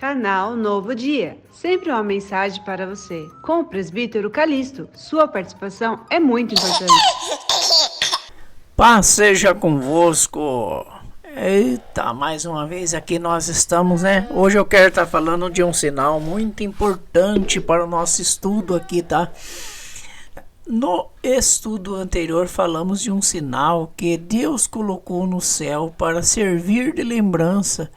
Canal Novo Dia, sempre uma mensagem para você. Com o presbítero Calixto, sua participação é muito importante. Paz seja convosco. Eita, mais uma vez aqui nós estamos, né? Hoje eu quero estar falando de um sinal muito importante para o nosso estudo aqui, tá? No estudo anterior falamos de um sinal que Deus colocou no céu para servir de lembrança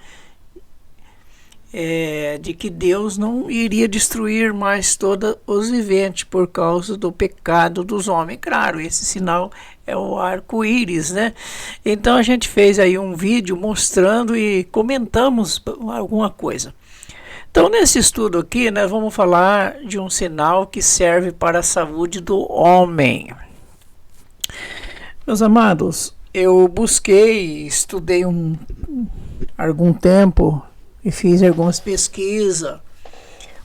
de que Deus não iria destruir mais todos os viventes por causa do pecado dos homens. Claro, esse sinal é o arco-íris, né? Então a gente fez aí um vídeo mostrando e comentamos alguma coisa. Então nesse estudo aqui nós vamos falar de um sinal que serve para a saúde do homem. Meus amados, eu busquei, estudei algum tempo e fiz algumas pesquisas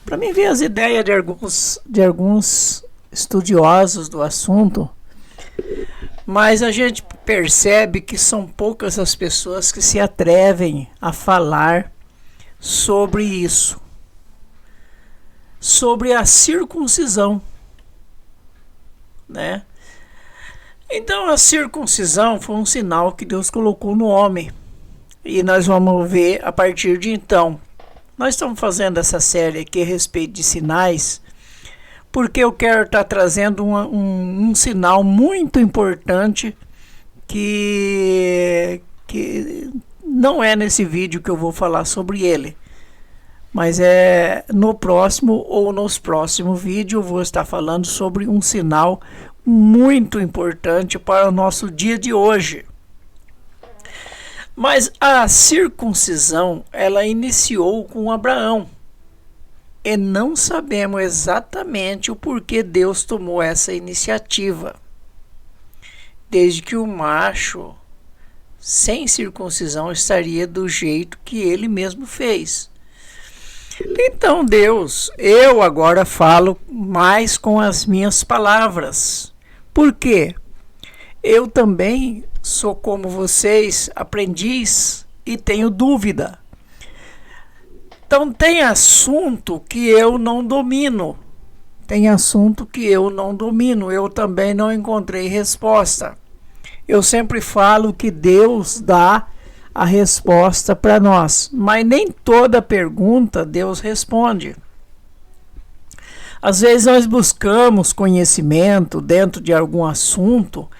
para mim ver as ideias de alguns estudiosos do assunto, mas a gente percebe que são poucas as pessoas que se atrevem a falar sobre isso, sobre a circuncisão, né? Então a circuncisão foi um sinal que Deus colocou no homem. E nós vamos ver a partir de então. Nós estamos fazendo essa série aqui a respeito de sinais, porque eu quero estar trazendo um sinal muito importante que não é nesse vídeo que eu vou falar sobre ele, mas é no próximo ou nos próximos vídeos eu vou estar falando sobre um sinal muito importante para o nosso dia de hoje. Mas a circuncisão, ela iniciou com Abraão. E não sabemos exatamente o porquê Deus tomou essa iniciativa. Desde que o macho, sem circuncisão, estaria do jeito que ele mesmo fez. Então Deus, eu agora falo mais com as minhas palavras. Por quê? Eu também sou como vocês, aprendiz, e tenho dúvida. Então tem assunto que eu não domino. Eu também não encontrei resposta. Eu sempre falo que Deus dá a resposta para nós, mas nem toda pergunta Deus responde. Às vezes nós buscamos conhecimento dentro de algum assunto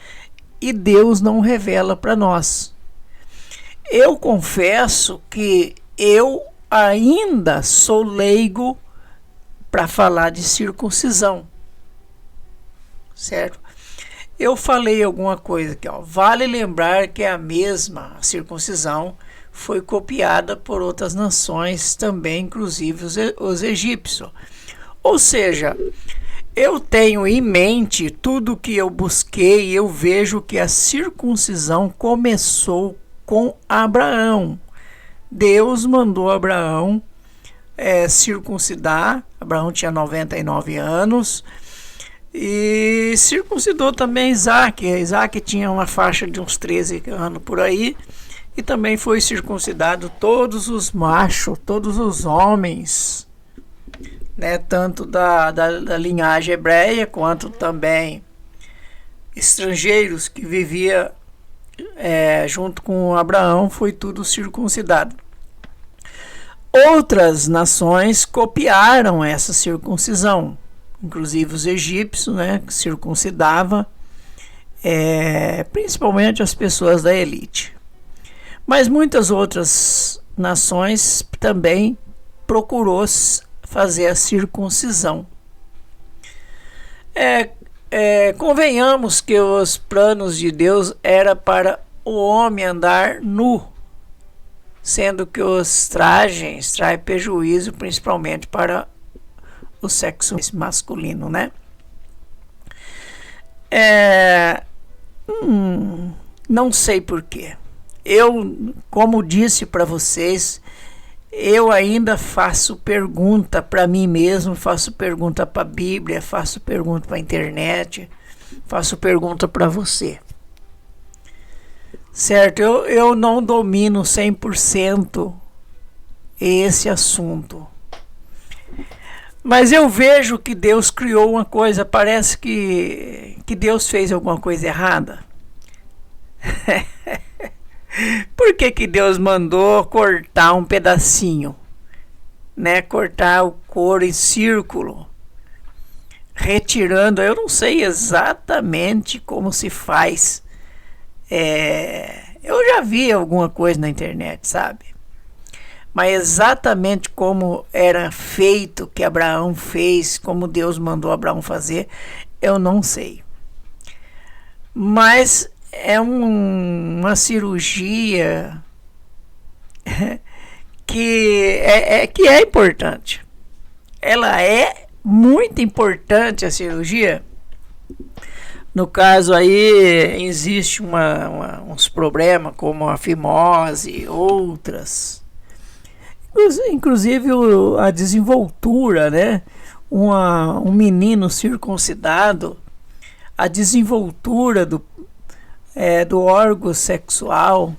e Deus não revela para nós. Eu confesso que eu ainda sou leigo para falar de circuncisão, certo? Eu falei alguma coisa aqui, ó. Vale lembrar que a mesma circuncisão foi copiada por outras nações também, inclusive os egípcios. Ou seja, eu tenho em mente tudo que eu busquei e eu vejo que a circuncisão começou com Abraão. Deus mandou Abraão circuncidar. Abraão tinha 99 anos e circuncidou também Isaac. Isaac tinha uma faixa de uns 13 anos por aí e também foi circuncidado todos os machos, todos os homens, né, tanto da linhagem hebreia quanto também estrangeiros que viviam junto com Abraão, foi tudo circuncidado. Outras nações copiaram essa circuncisão, inclusive os egípcios, né, que circuncidavam principalmente as pessoas da elite. Mas muitas outras nações também procurou fazer a circuncisão. Convenhamos que os planos de Deus era para o homem andar nu, sendo que os trajes trazem prejuízo principalmente para o sexo masculino, né? Não sei porquê. Eu, como disse para vocês, eu ainda faço pergunta para mim mesmo, faço pergunta para a Bíblia, faço pergunta para a internet, faço pergunta para você. Certo? Eu não domino 100% esse assunto. Mas eu vejo que Deus criou uma coisa, parece que Deus fez alguma coisa errada. Por que Deus mandou cortar um pedacinho? Né? Cortar o couro em círculo, retirando, eu não sei exatamente como se faz. Eu já vi alguma coisa na internet, sabe? Mas exatamente como era feito, que Abraão fez, como Deus mandou Abraão fazer, eu não sei. Mas é uma cirurgia que é importante. Ela é muito importante, a cirurgia. No caso aí, existe uns problemas como a fimose, outras. Inclusive a desenvoltura, né? Um menino circuncidado, a desenvoltura do órgão sexual,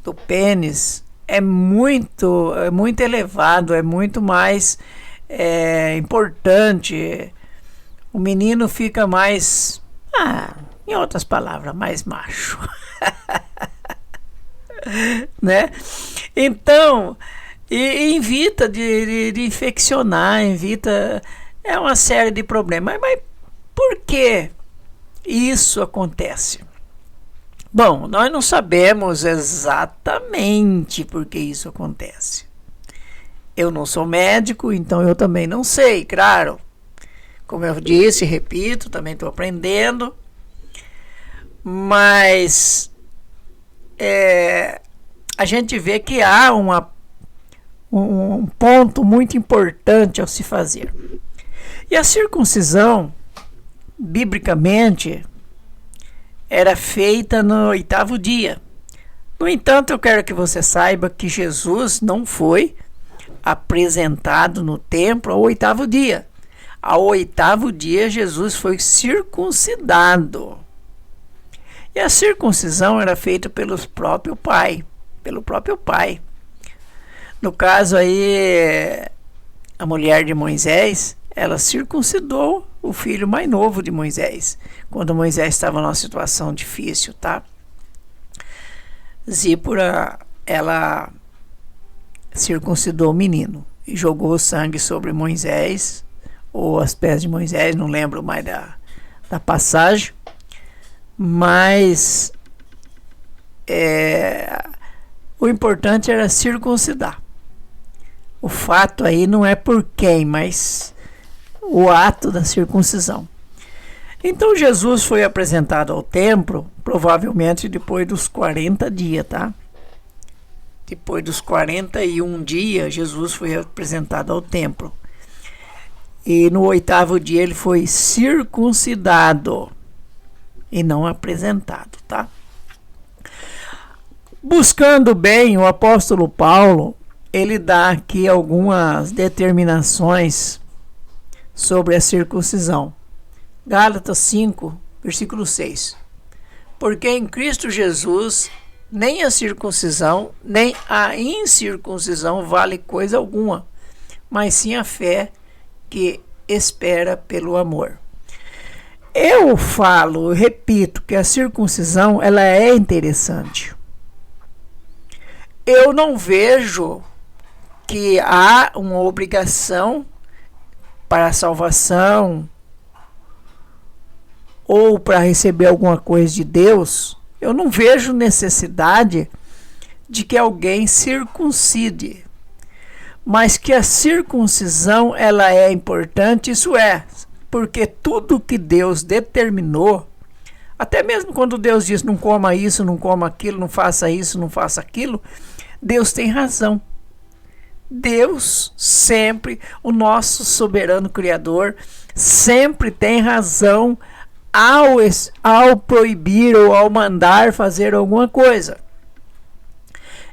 do pênis, é muito elevado, é muito mais importante. O menino fica mais, em outras palavras, mais macho. Né? Então, e evita de infeccionar, evita uma série de problemas. Mas por que isso acontece? Bom, nós não sabemos exatamente por que isso acontece. Eu não sou médico, então eu também não sei, claro. Como eu disse, repito, também estou aprendendo. Mas a gente vê que há um ponto muito importante ao se fazer. E a circuncisão, biblicamente, era feita no 8º dia. No entanto, eu quero que você saiba que Jesus não foi apresentado no templo ao 8º dia. Ao 8º dia, Jesus foi circuncidado. E a circuncisão era feita pelo próprio pai. No caso aí, a mulher de Moisés, ela circuncidou o filho mais novo de Moisés, quando Moisés estava numa situação difícil, tá? Zípora, ela circuncidou o menino e jogou o sangue sobre Moisés, ou as pés de Moisés, não lembro mais da passagem, mas o importante era circuncidar. O fato aí não é por quem, mas o ato da circuncisão. Então Jesus foi apresentado ao templo, provavelmente depois dos 40 dias, tá? Depois dos 41 dias, Jesus foi apresentado ao templo. E no 8º dia ele foi circuncidado e não apresentado, tá? Buscando bem, o apóstolo Paulo, ele dá aqui algumas determinações sobre a circuncisão. Gálatas 5, versículo 6. Porque em Cristo Jesus nem a circuncisão, nem a incircuncisão vale coisa alguma, mas sim a fé que espera pelo amor. Eu repito que a circuncisão ela é interessante. Eu não vejo que há uma obrigação para a salvação ou para receber alguma coisa de Deus. Eu não vejo necessidade de que alguém circuncide, mas que a circuncisão ela é importante, isso é, porque tudo que Deus determinou, até mesmo quando Deus diz não coma isso, não coma aquilo, não faça isso, não faça aquilo, Deus tem razão. Deus sempre, o nosso soberano Criador, sempre tem razão ao proibir ou ao mandar fazer alguma coisa.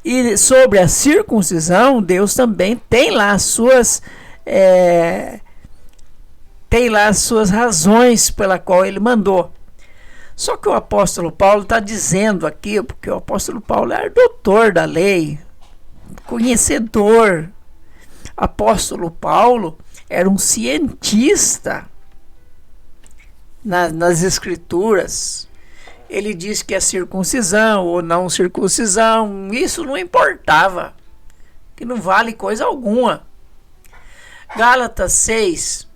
E sobre a circuncisão, Deus também tem lá as suas razões pela qual ele mandou. Só que o apóstolo Paulo está dizendo aqui, porque o apóstolo Paulo era doutor da lei, conhecedor Apóstolo Paulo era um cientista nas escrituras. Ele disse que a circuncisão ou não circuncisão, isso não importava, que não vale coisa alguma. Gálatas 6,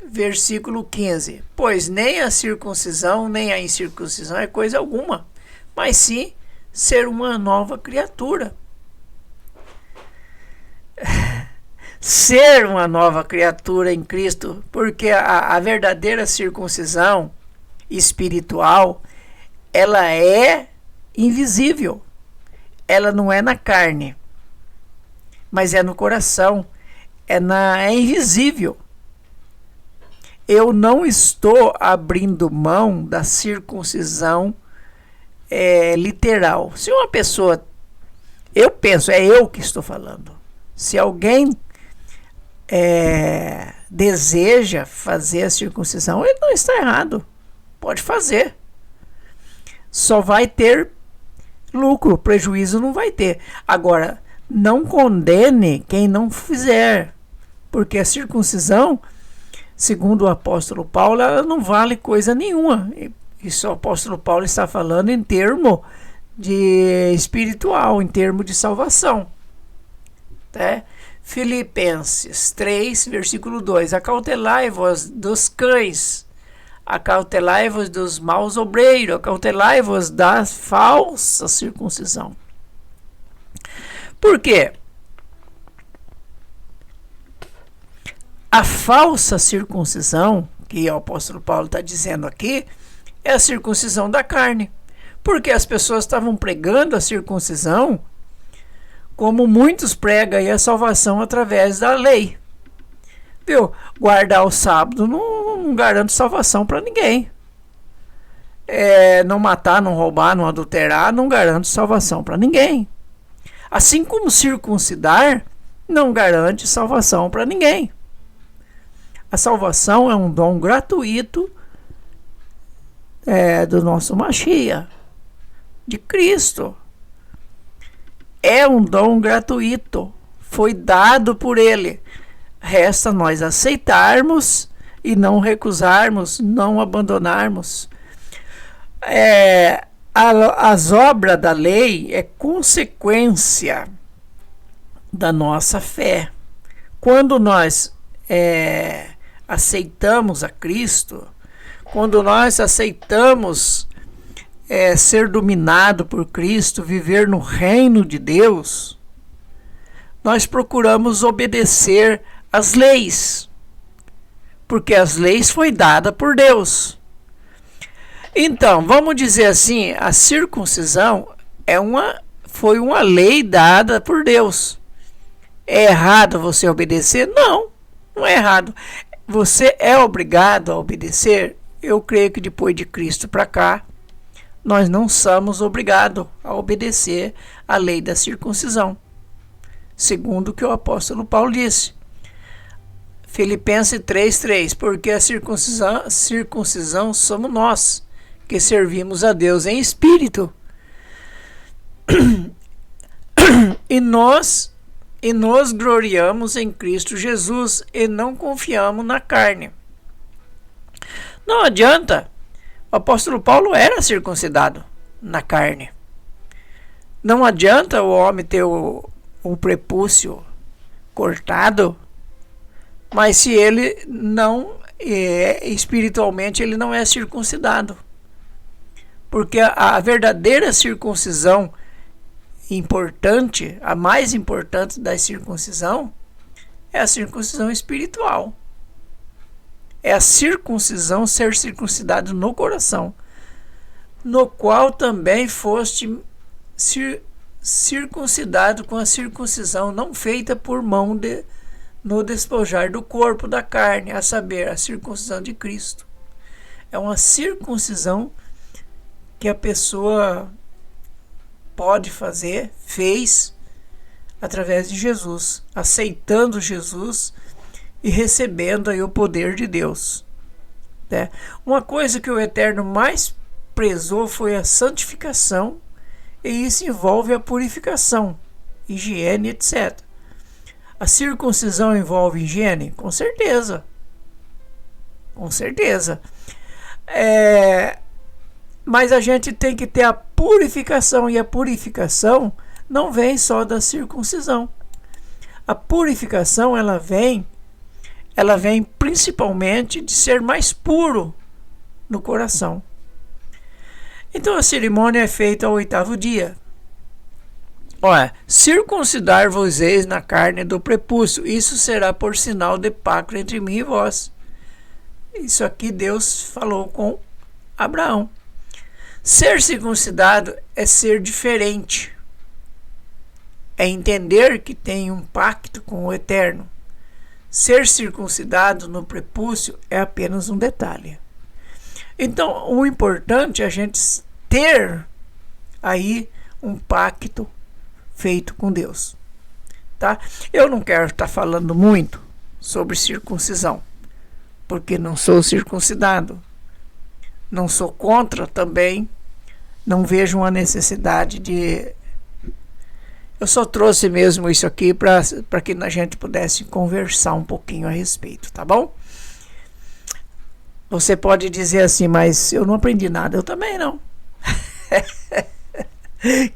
versículo 15. Pois nem a circuncisão nem a incircuncisão é coisa alguma, mas sim ser uma nova criatura. Ser uma nova criatura em Cristo, porque a verdadeira circuncisão espiritual, ela é invisível. Ela não é na carne, mas é no coração. É invisível. Eu não estou abrindo mão da circuncisão literal. Se uma pessoa, eu penso, é eu que estou falando. Se alguém deseja fazer a circuncisão, ele não está errado. Pode fazer. Só vai ter lucro, prejuízo não vai ter. Agora, não condene quem não fizer, porque a circuncisão, segundo o apóstolo Paulo, ela não vale coisa nenhuma. Isso o apóstolo Paulo está falando em termo de espiritual, em termo de salvação. Tá? Filipenses 3, versículo 2. Acautelai-vos dos cães, acautelai-vos dos maus obreiros, acautelai-vos da falsa circuncisão. Por quê? A falsa circuncisão, que o apóstolo Paulo está dizendo aqui, é a circuncisão da carne. Porque as pessoas estavam pregando a circuncisão como muitos pregam aí a salvação através da lei. Viu? Guardar o sábado não garante salvação para ninguém. Não matar, não roubar, não adulterar não garante salvação para ninguém. Assim como circuncidar não garante salvação para ninguém. A salvação é um dom gratuito do nosso Mashiach, de Cristo. É um dom gratuito, foi dado por Ele. Resta nós aceitarmos e não recusarmos, não abandonarmos. As obras da lei é consequência da nossa fé. Quando nós aceitamos a Cristo, quando nós aceitamos ser dominado por Cristo, viver no reino de Deus, nós procuramos obedecer às leis, porque as leis foi dada por Deus. Então, vamos dizer assim, a circuncisão foi uma lei dada por Deus. É errado você obedecer? Não, não é errado. Você é obrigado a obedecer? Eu creio que depois de Cristo para cá, nós não somos obrigados a obedecer a lei da circuncisão, segundo o que o apóstolo Paulo disse. Filipenses 3:3, porque a circuncisão somos nós, que servimos a Deus em espírito. E nos gloriamos em Cristo Jesus e não confiamos na carne. Não adianta. O apóstolo Paulo era circuncidado na carne. Não adianta o homem ter o prepúcio cortado, mas se ele não espiritualmente ele não é circuncidado. Porque a verdadeira circuncisão importante, a mais importante da circuncisão, é a circuncisão espiritual. É a circuncisão, ser circuncidado no coração, no qual também foste circuncidado com a circuncisão não feita por mão no despojar do corpo da carne, a saber, a circuncisão de Cristo. É uma circuncisão que a pessoa pode fazer, fez, através de Jesus, aceitando Jesus e recebendo aí o poder de Deus. Né? Uma coisa que o Eterno mais prezou foi a santificação, e isso envolve a purificação, higiene, etc. A circuncisão envolve higiene? Com certeza. Com certeza. Mas a gente tem que ter a purificação, e a purificação não vem só da circuncisão. A purificação ela vem principalmente de ser mais puro no coração. Então a cerimônia é feita ao 8º dia. Olha, circuncidar-vos-eis na carne do prepúcio, isso será por sinal de pacto entre mim e vós. Isso aqui Deus falou com Abraão. Ser circuncidado é ser diferente. É entender que tem um pacto com o Eterno. Ser circuncidado no prepúcio é apenas um detalhe. Então, o importante é a gente ter aí um pacto feito com Deus. Tá? Eu não quero estar falando muito sobre circuncisão, porque não sou circuncidado. Não sou contra também. Não vejo uma necessidade de... Eu só trouxe mesmo isso aqui para que a gente pudesse conversar um pouquinho a respeito, tá bom? Você pode dizer assim, mas eu não aprendi nada. Eu também não.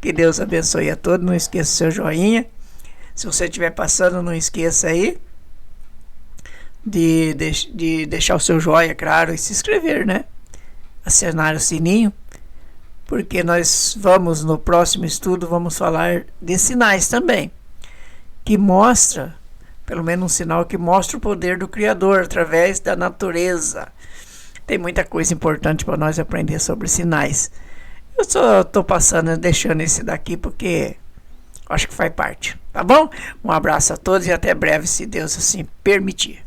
Que Deus abençoe a todos. Não esqueça o seu joinha. Se você estiver passando, não esqueça aí de deixar o seu joia, claro, e se inscrever, né? Acionar o sininho, porque nós vamos, no próximo estudo, vamos falar de sinais também, que mostra, pelo menos um sinal que mostra o poder do Criador através da natureza. Tem muita coisa importante para nós aprender sobre sinais. Eu só estou passando, deixando esse daqui, porque acho que faz parte, tá bom? Um abraço a todos e até breve, se Deus assim permitir.